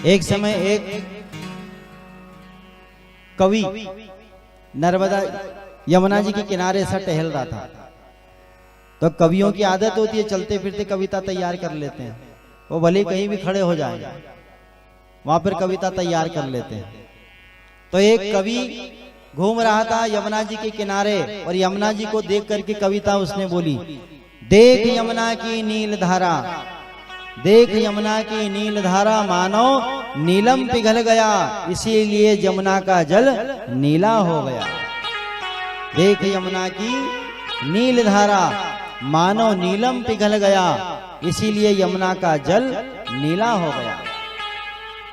एक समय एक कवि नर्मदा यमुना जी के किनारे से टहल रहा था। तो कवियों की आदत होती है चलते फिरते कविता तैयार कर लेते हैं। वो भले कहीं भी खड़े हो जाए वहां पर कविता तैयार कर लेते हैं। तो एक कवि घूम रहा था यमुना जी के किनारे और यमुना जी को देख करके कविता उसने बोली, देख यमुना की नील धारा, देख यमुना की नील धारा, मानो नीलम पिघल गया, इसीलिए यमुना का जल नीला हो गया। देख यमुना की नील धारा, मानो नीलम पिघल गया, इसीलिए यमुना का जल नीला हो गया।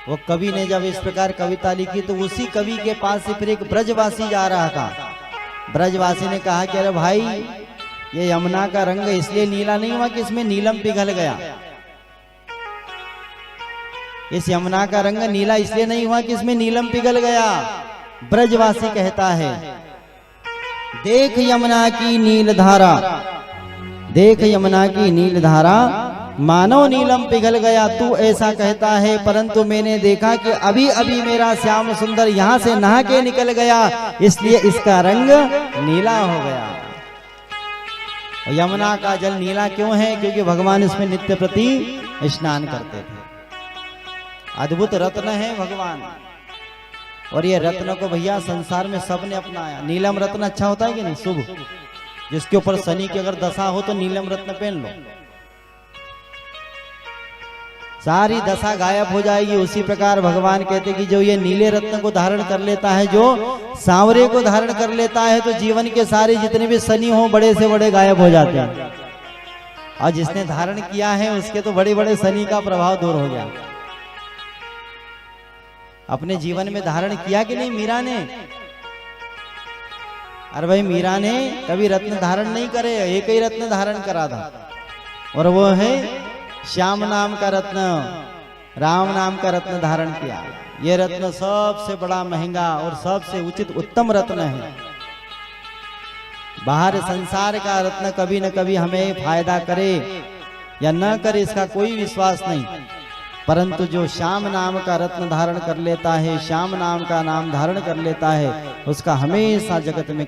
वो कवि ने जब इस प्रकार कविता लिखी तो उसी कवि के पास से फिर एक ब्रजवासी जा रहा था। ब्रजवासी ने कहा कि अरे भाई, ये यमुना का रंग इसलिए नीला नहीं हुआ कि इसमें नीलम पिघल गया। इस यमुना का रंग नीला इसलिए नहीं हुआ कि इसमें नीलम पिघल गया। ब्रजवासी कहता है, देख यमुना की नील धारा, देख यमुना की नील धारा, मानो नीलम पिघल गया। तू ऐसा कहता है, परंतु मैंने देखा कि अभी अभी मेरा श्याम सुंदर यहाँ से नहा के निकल गया, इसलिए इसका रंग नीला हो गया। यमुना का जल नीला क्यों है? क्योंकि भगवान इसमें नित्य प्रति स्नान करते थे। अद्भुत रत्न है भगवान, और ये रत्न को भैया संसार में सबने अपनाया। नीलम रत्न अच्छा होता है कि नहीं? शुभ, जिसके ऊपर शनि की अगर दशा हो तो नीलम रत्न पहन लो, सारी दशा गायब हो जाएगी। उसी प्रकार भगवान कहते कि जो ये नीले रत्न को धारण कर लेता है, जो सांवरे को धारण कर लेता है, तो जीवन के सारे जितने भी शनि हो बड़े से बड़े गायब हो जाते हैं। और जिसने धारण किया है उसके तो बड़े बड़े शनि का प्रभाव दूर हो गया। अपने जीवन में धारण किया कि नहीं मीरा ने? अरे भाई, मीरा ने कभी रत्न धारण नहीं करे, एक ही रत्न धारण करा था, और वो है श्याम नाम का रत्न, राम नाम का रत्न धारण किया। ये रत्न सबसे बड़ा महंगा और सबसे उचित उत्तम रत्न है। बाहर संसार का रत्न कभी न कभी हमें फायदा करे या न करे इसका कोई विश्वास नहीं, परंतु जो श्याम नाम का रत्न धारण कर लेता है, श्याम नाम का नाम धारण कर लेता है, उसका हमेशा जगत में